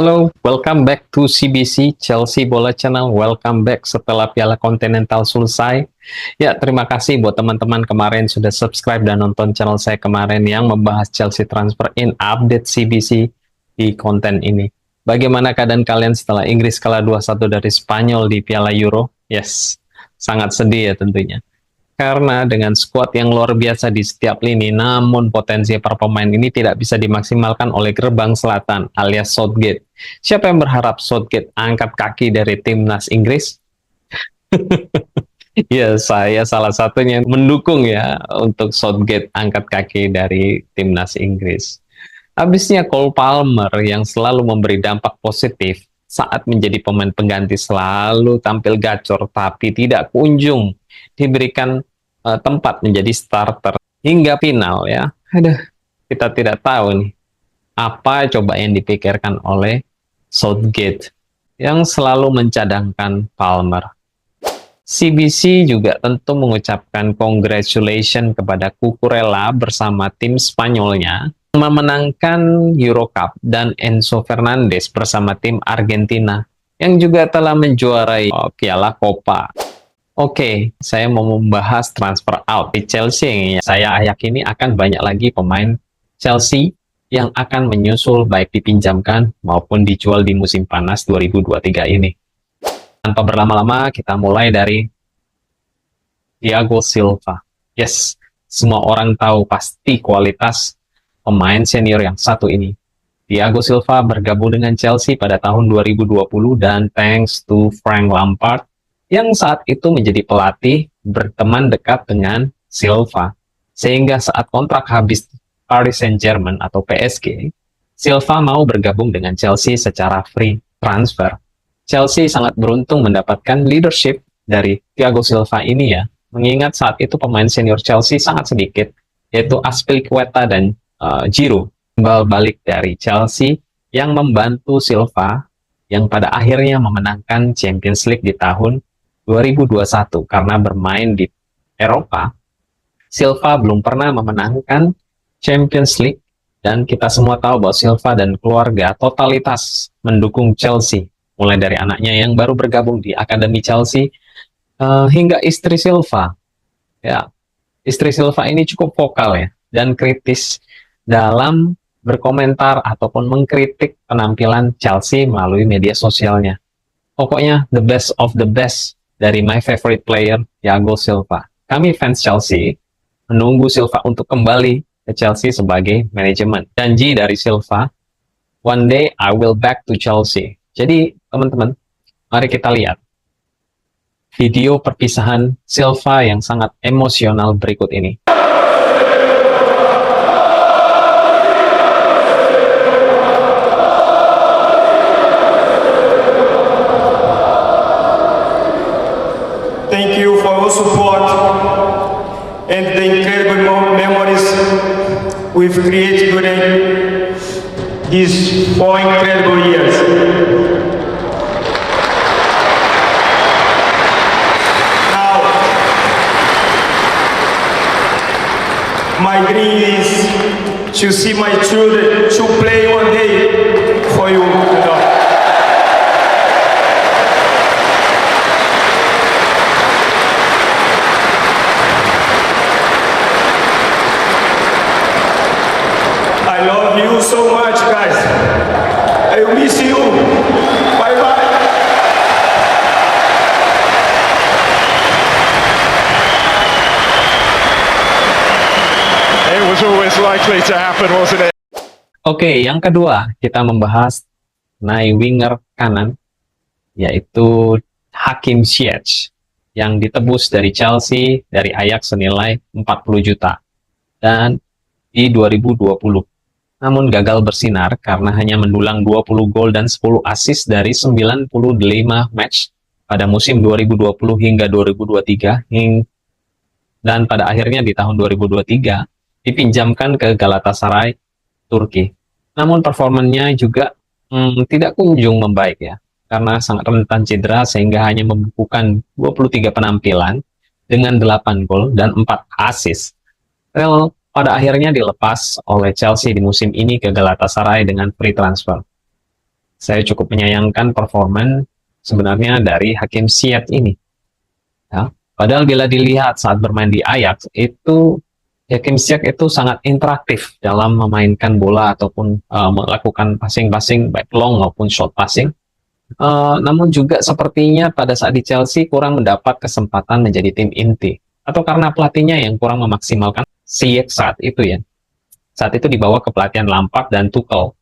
Halo, welcome back to CBC Chelsea Bola Channel. Welcome back setelah Piala Continental selesai. Ya, terima kasih buat teman-teman kemarin sudah subscribe dan nonton channel saya kemarin yang membahas Chelsea transfer in update CBC di konten ini. Bagaimana keadaan kalian setelah Inggris kalah 2-1 dari Spanyol di Piala Euro? Yes, sangat sedih ya tentunya. Karena dengan skuad yang luar biasa di setiap lini, namun potensi para pemain ini tidak bisa dimaksimalkan oleh gerbang selatan alias Southgate. Siapa yang berharap Southgate angkat kaki dari timnas Inggris? Ya, saya salah satunya yang mendukung ya untuk Southgate angkat kaki dari timnas Inggris. Habisnya Cole Palmer yang selalu memberi dampak positif saat menjadi pemain pengganti selalu tampil gacor tapi tidak kunjung diberikan tempat menjadi starter hingga final ya. Aduh, kita tidak tahu nih apa coba yang dipikirkan oleh Southgate yang selalu mencadangkan Palmer. CBC juga tentu mengucapkan congratulations kepada Cucurella bersama tim Spanyolnya memenangkan Euro Cup dan Enzo Fernandez bersama tim Argentina yang juga telah menjuarai Piala Copa. Oke, saya mau membahas transfer out di Chelsea. Saya yakini akan banyak lagi pemain Chelsea yang akan menyusul baik dipinjamkan maupun dijual di musim panas 2023 ini. Tanpa berlama-lama, kita mulai dari Thiago Silva. Yes, semua orang tahu pasti kualitas pemain senior yang satu ini. Thiago Silva bergabung dengan Chelsea pada tahun 2020 dan thanks to Frank Lampard yang saat itu menjadi pelatih berteman dekat dengan Silva. Sehingga saat kontrak habis Paris Saint-Germain atau PSG, Silva mau bergabung dengan Chelsea secara free transfer. Chelsea sangat beruntung mendapatkan leadership dari Thiago Silva ini ya, mengingat saat itu pemain senior Chelsea sangat sedikit, yaitu Azpilicueta dan Giroud, timbal balik dari Chelsea yang membantu Silva yang pada akhirnya memenangkan Champions League di tahun 2021 karena bermain di Eropa. Silva belum pernah memenangkan Champions League dan kita semua tahu bahwa Silva dan keluarga totalitas mendukung Chelsea, mulai dari anaknya yang baru bergabung di Akademi Chelsea hingga istri Silva. Ya, istri Silva ini cukup vokal ya dan kritis dalam berkomentar ataupun mengkritik penampilan Chelsea melalui media sosialnya. Pokoknya the best of the best dari my favorite player, Thiago Silva. Kami fans Chelsea menunggu Silva untuk kembali ke Chelsea sebagai manajemen. Janji dari Silva, one day I will back to Chelsea. Jadi teman-teman, mari kita lihat video perpisahan Silva yang sangat emosional berikut ini. Thank you for your support and the incredible memories we've created during these 4 incredible years. Now, my dream is to see my children to play one day for you. I love you so much, guys. I miss you. Bye-bye. It was always likely to happen, wasn't it? Oke, yang kedua kita membahas naik winger kanan, yaitu Hakim Ziyech yang ditebus dari Chelsea dari Ajax senilai 40 juta dan di 2020. Namun gagal bersinar karena hanya mendulang 20 gol dan 10 assist dari 95 match pada musim 2020 hingga 2023 dan pada akhirnya di tahun 2023 dipinjamkan ke Galatasaray Turki. Namun performanya juga tidak kunjung membaik ya, karena sangat rentan cedera sehingga hanya membukukan 23 penampilan dengan 8 gol dan 4 assist. Pada akhirnya dilepas oleh Chelsea di musim ini ke Galatasaray dengan free transfer. Saya cukup menyayangkan performa sebenarnya dari Hakim Ziyech ini. Ya. Padahal bila dilihat saat bermain di Ajax, itu Hakim Ziyech itu sangat interaktif dalam memainkan bola ataupun melakukan passing-passing baik long maupun short passing. Namun juga sepertinya pada saat di Chelsea kurang mendapat kesempatan menjadi tim inti. Atau karena pelatihnya yang kurang memaksimalkan Ziyech saat itu ya. Saat itu dibawa ke pelatihan Lampard dan Tuchel.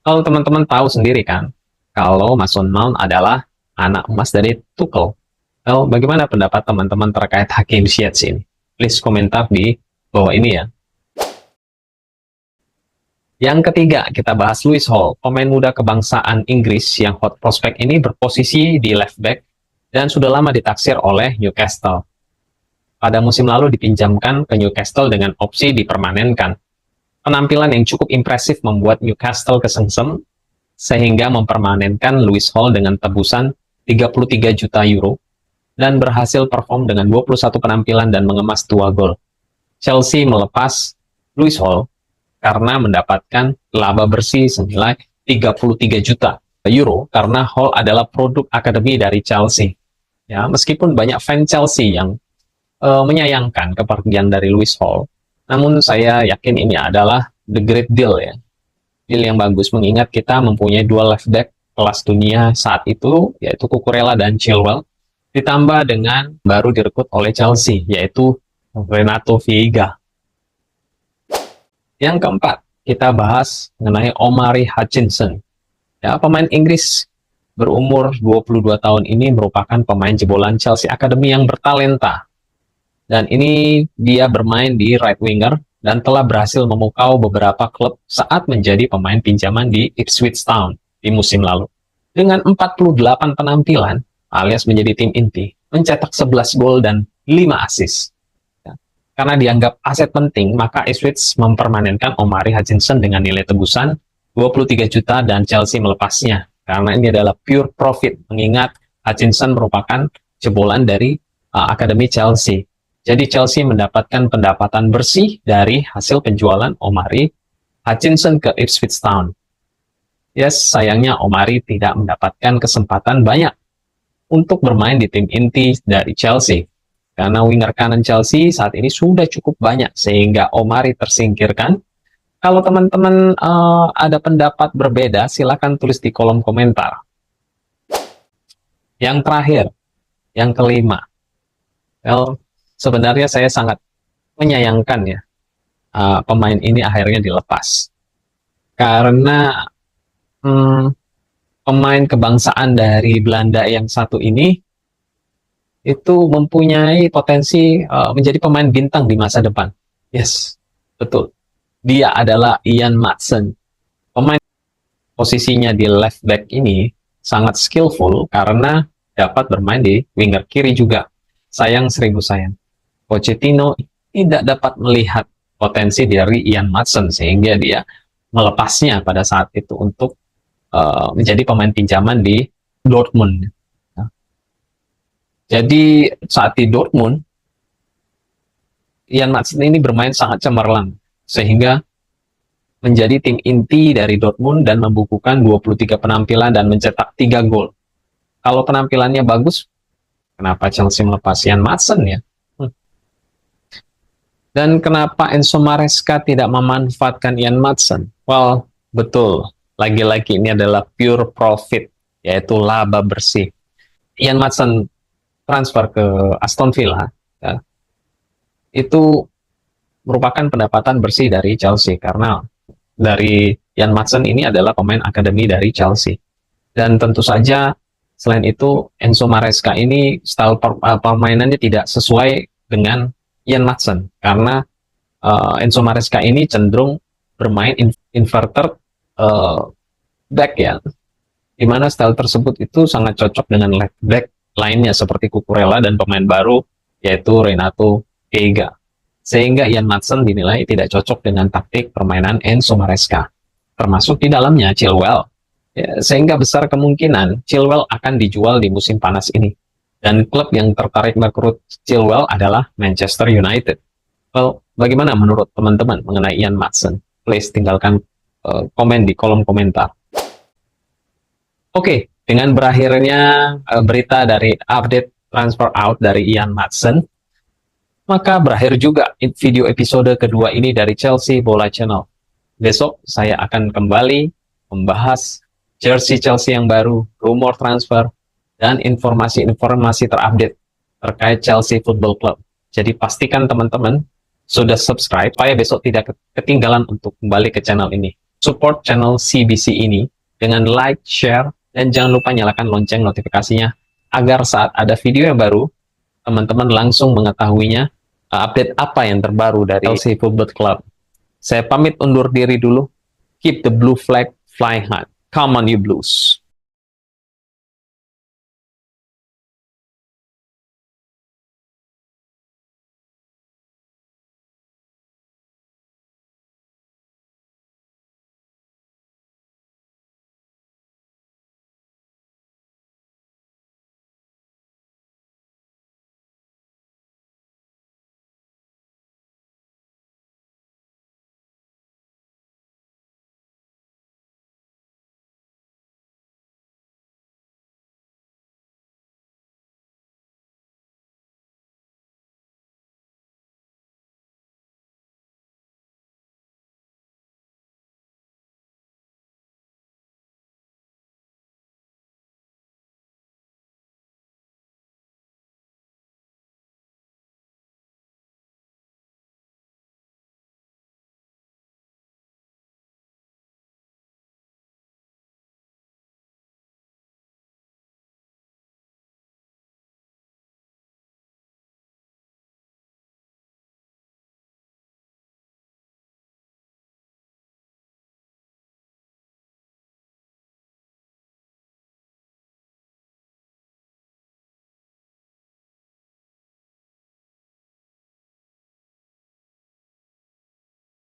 Kalau teman-teman tahu sendiri kan, kalau Mason Mount adalah anak emas dari Tuchel. Well, bagaimana pendapat teman-teman terkait Hakim Ziyech ini? Please komentar di bawah ini ya. Yang ketiga, kita bahas Lewis Hall, pemain muda kebangsaan Inggris yang hot prospect ini berposisi di left back dan sudah lama ditaksir oleh Newcastle. Pada musim lalu dipinjamkan ke Newcastle dengan opsi dipermanenkan. Penampilan yang cukup impresif membuat Newcastle kesengsem sehingga mempermanenkan Lewis Hall dengan tebusan 33 juta euro dan berhasil perform dengan 21 penampilan dan mengemas 2 gol. Chelsea melepas Lewis Hall karena mendapatkan laba bersih senilai 33 juta euro karena Hall adalah produk akademi dari Chelsea. Ya, meskipun banyak fan Chelsea yang menyayangkan kepergian dari Lewis Hall, namun saya yakin ini adalah the great deal ya. Deal yang bagus mengingat kita mempunyai dua left back kelas dunia saat itu, yaitu Cucurella dan Chilwell, ditambah dengan baru direkrut oleh Chelsea, yaitu Renato Veiga. Yang keempat, kita bahas mengenai Omari Hutchinson. Ya, pemain Inggris berumur 22 tahun ini merupakan pemain jebolan Chelsea Academy yang bertalenta. Dan ini dia bermain di right winger dan telah berhasil memukau beberapa klub saat menjadi pemain pinjaman di Ipswich Town di musim lalu. Dengan 48 penampilan alias menjadi tim inti, mencetak 11 gol dan 5 assist. Ya. Karena dianggap aset penting, maka Ipswich mempermanenkan Omari Hutchinson dengan nilai tebusan 23 juta dan Chelsea melepasnya. Karena ini adalah pure profit, mengingat Hutchinson merupakan jebolan dari Akademi Chelsea. Jadi Chelsea mendapatkan pendapatan bersih dari hasil penjualan Omari Hutchinson ke Ipswich Town. Yes, sayangnya Omari tidak mendapatkan kesempatan banyak untuk bermain di tim inti dari Chelsea. Karena winger kanan Chelsea saat ini sudah cukup banyak sehingga Omari tersingkirkan. Kalau teman-teman ada pendapat berbeda, silakan tulis di kolom komentar. Yang terakhir, yang kelima. Well, sebenarnya saya sangat menyayangkan ya pemain ini akhirnya dilepas karena pemain kebangsaan dari Belanda yang satu ini itu mempunyai potensi menjadi pemain bintang di masa depan. Yes, betul. Dia adalah Ian Maatsen. Pemain posisinya di left back ini sangat skillful karena dapat bermain di winger kiri juga. Sayang seribu sayang. Pochettino tidak dapat melihat potensi dari Ian Maatsen sehingga dia melepasnya pada saat itu untuk menjadi pemain pinjaman di Dortmund. Ya. Jadi saat di Dortmund, Ian Maatsen ini bermain sangat cemerlang sehingga menjadi tim inti dari Dortmund dan membukukan 23 penampilan dan mencetak 3 gol. Kalau penampilannya bagus, kenapa Chelsea melepas Ian Maatsen ya? Dan kenapa Enzo Maresca tidak memanfaatkan Ian Maatsen? Well, betul. Lagi-lagi ini adalah pure profit, yaitu laba bersih. Ian Maatsen transfer ke Aston Villa, ya, itu merupakan pendapatan bersih dari Chelsea, karena dari Ian Maatsen ini adalah pemain akademi dari Chelsea. Dan tentu saja, selain itu, Enzo Maresca ini style permainannya tidak sesuai dengan Ian Maatsen, karena Enzo Maresca ini cenderung bermain inverted back ya, dimana style tersebut itu sangat cocok dengan left back lainnya seperti Cucurella dan pemain baru yaitu Renato Veiga, sehingga Ian Maatsen dinilai tidak cocok dengan taktik permainan Enzo Maresca, termasuk di dalamnya Chilwell ya, sehingga besar kemungkinan Chilwell akan dijual di musim panas ini. Dan klub yang tertarik merekrut Chilwell adalah Manchester United. Well, bagaimana menurut teman-teman mengenai Ian Maatsen? Please tinggalkan komen di kolom komentar. Oke, dengan berakhirnya berita dari update transfer out dari Ian Maatsen, maka berakhir juga video episode kedua ini dari Chelsea Bola Channel. Besok saya akan kembali membahas jersey Chelsea yang baru, rumor transfer, dan informasi-informasi terupdate terkait Chelsea Football Club. Jadi pastikan teman-teman sudah subscribe supaya besok tidak ketinggalan untuk kembali ke channel ini. Support channel CBC ini dengan like, share, dan jangan lupa nyalakan lonceng notifikasinya agar saat ada video yang baru, teman-teman langsung mengetahuinya update apa yang terbaru dari Chelsea Football Club. Saya pamit undur diri dulu. Keep the blue flag flying high. Come on you Blues.